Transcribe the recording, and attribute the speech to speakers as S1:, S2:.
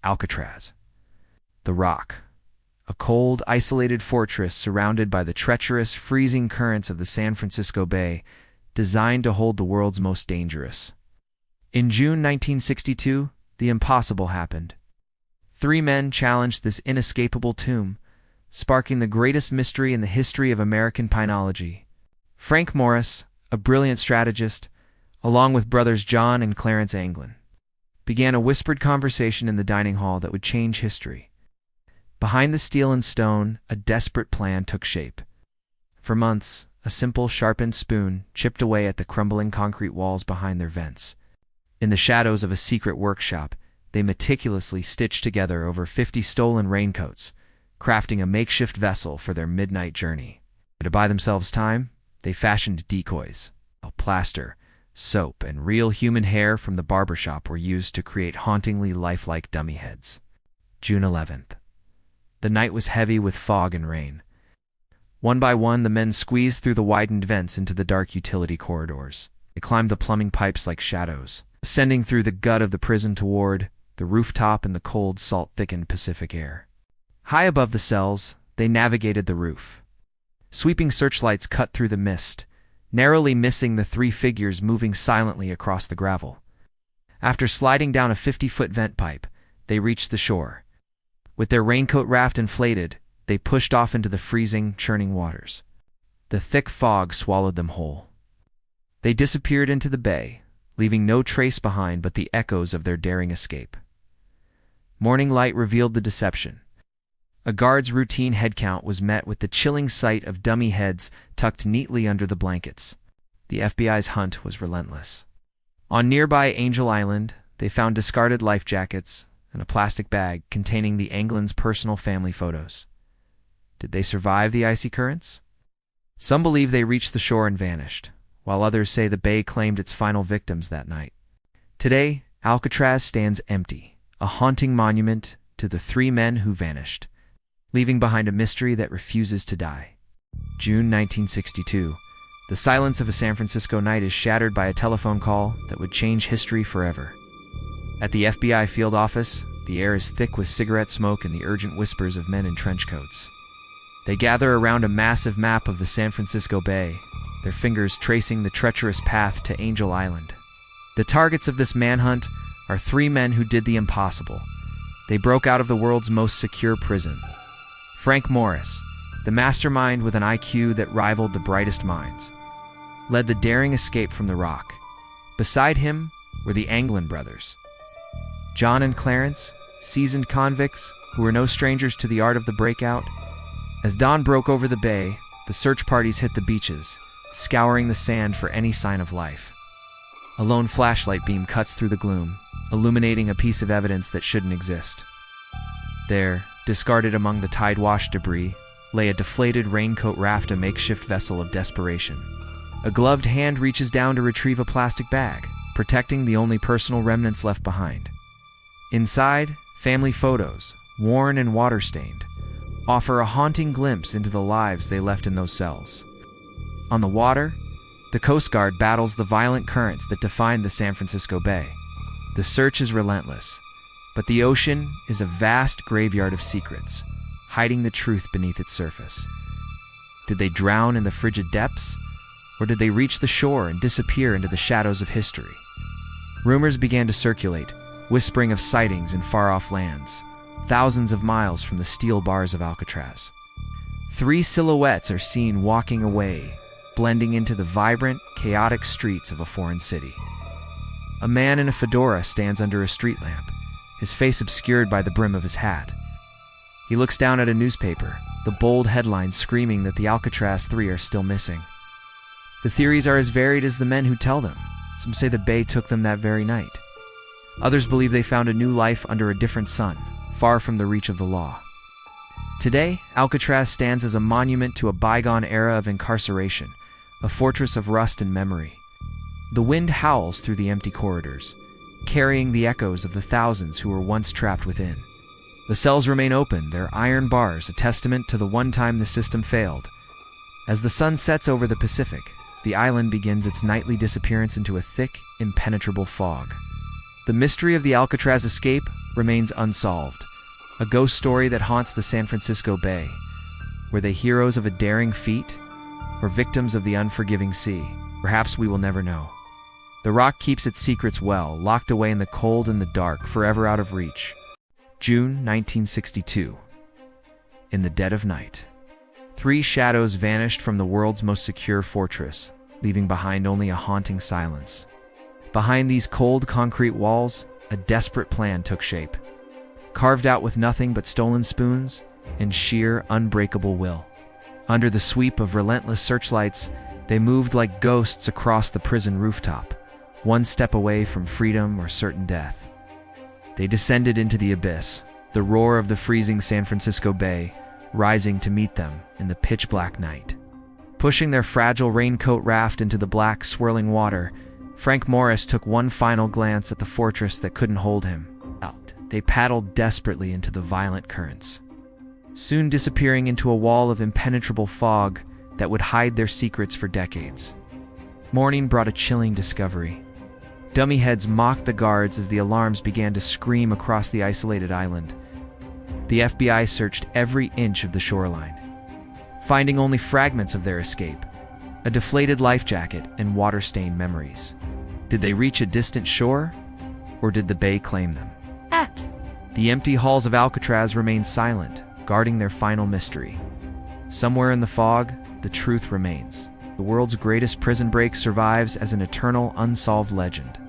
S1: Alcatraz. The Rock, a cold, isolated fortress surrounded by the treacherous, freezing currents of the San Francisco Bay, designed to hold the world's most dangerous. In June 1962, the impossible happened. Three men challenged this inescapable tomb, sparking the greatest mystery in the history of American pinology. Frank Morris, a brilliant strategist, along with brothers John and Clarence Anglin, began a whispered conversation in the dining hall that would change history. Behind the steel and stone, a desperate plan took shape. For months, a simple, sharpened spoon chipped away at the crumbling concrete walls behind their vents. In the shadows of a secret workshop, they meticulously stitched together over 50 stolen raincoats, crafting a makeshift vessel for their midnight journey. To buy themselves time, they fashioned decoys. Plaster, soap, and real human hair from the barbershop were used to create hauntingly lifelike dummy heads. June 11th. The night was heavy with fog and rain. One by one, the men squeezed through the widened vents into the dark utility corridors. They climbed the plumbing pipes like shadows, ascending through the gut of the prison toward the rooftop in the cold, salt-thickened Pacific air. High above the cells, they navigated the roof. Sweeping searchlights cut through the mist, narrowly missing the three figures moving silently across the gravel. After sliding down a 50-foot vent pipe, they reached the shore. With their raincoat raft inflated, they pushed off into the freezing, churning waters. The thick fog swallowed them whole. They disappeared into the bay, leaving no trace behind but the echoes of their daring escape. Morning light revealed the deception. A guard's routine head count was met with the chilling sight of dummy heads tucked neatly under the blankets. The FBI's hunt was relentless. On nearby Angel Island, they found discarded life jackets and a plastic bag containing the Anglin's personal family photos. Did they survive the icy currents? Some believe they reached the shore and vanished, while others say the bay claimed its final victims that night. Today, Alcatraz stands empty, a haunting monument to the three men who vanished, leaving behind a mystery that refuses to die. June 1962. The silence of a San Francisco night is shattered by a telephone call that would change history forever. At the FBI field office, the air is thick with cigarette smoke and the urgent whispers of men in trench coats. They gather around a massive map of the San Francisco Bay, their fingers tracing the treacherous path to Angel Island. The targets of this manhunt are three men who did the impossible. They broke out of the world's most secure prison. Frank Morris, the mastermind with an IQ that rivaled the brightest minds, led the daring escape from the Rock. Beside him were the Anglin brothers, John and Clarence, seasoned convicts who were no strangers to the art of the breakout. As dawn broke over the bay, the search parties hit the beaches, scouring the sand for any sign of life. A lone flashlight beam cuts through the gloom, illuminating a piece of evidence that shouldn't exist. There, discarded among the tide-washed debris, lay a deflated raincoat raft, a makeshift vessel of desperation. A gloved hand reaches down to retrieve a plastic bag, protecting the only personal remnants left behind. Inside, family photos, worn and water-stained, offer a haunting glimpse into the lives they left in those cells. On the water, the Coast Guard battles the violent currents that define the San Francisco Bay. The search is relentless, but the ocean is a vast graveyard of secrets, hiding the truth beneath its surface. Did they drown in the frigid depths, or did they reach the shore and disappear into the shadows of history? Rumors began to circulate, whispering of sightings in far-off lands, thousands of miles from the steel bars of Alcatraz. Three silhouettes are seen walking away, blending into the vibrant, chaotic streets of a foreign city. A man in a fedora stands under a street lamp, his face obscured by the brim of his hat. He looks down at a newspaper, the bold headlines screaming that the Alcatraz Three are still missing. The theories are as varied as the men who tell them. Some say the bay took them that very night. Others believe they found a new life under a different sun, far from the reach of the law. Today, Alcatraz stands as a monument to a bygone era of incarceration, a fortress of rust and memory. The wind howls through the empty corridors, carrying the echoes of the thousands who were once trapped within. The cells remain open, their iron bars a testament to the one time the system failed. As the sun sets over the Pacific, the island begins its nightly disappearance into a thick, impenetrable fog. The mystery of the Alcatraz escape remains unsolved, a ghost story that haunts the San Francisco Bay. Were they heroes of a daring feat, or victims of the unforgiving sea? Perhaps we will never know. The rock keeps its secrets well, locked away in the cold and the dark, forever out of reach. June 1962. In the dead of night, 3 shadows vanished from the world's most secure fortress, leaving behind only a haunting silence. Behind these cold concrete walls, a desperate plan took shape, carved out with nothing but stolen spoons and sheer, unbreakable will. Under the sweep of relentless searchlights, they moved like ghosts across the prison rooftop, one step away from freedom or certain death. They descended into the abyss, the roar of the freezing San Francisco Bay rising to meet them in the pitch-black night. Pushing their fragile raincoat raft into the black, swirling water, Frank Morris took one final glance at the fortress that couldn't hold him. They paddled desperately into the violent currents, soon disappearing into a wall of impenetrable fog that would hide their secrets for decades. Morning brought a chilling discovery. Dummy heads mocked the guards as the alarms began to scream across the isolated island. The FBI searched every inch of the shoreline, finding only fragments of their escape, a deflated life jacket and water-stained memories. Did they reach a distant shore, or did the bay claim them? The empty halls of Alcatraz remained silent, guarding their final mystery. Somewhere in the fog, the truth remains. The world's greatest prison break survives as an eternal, unsolved legend.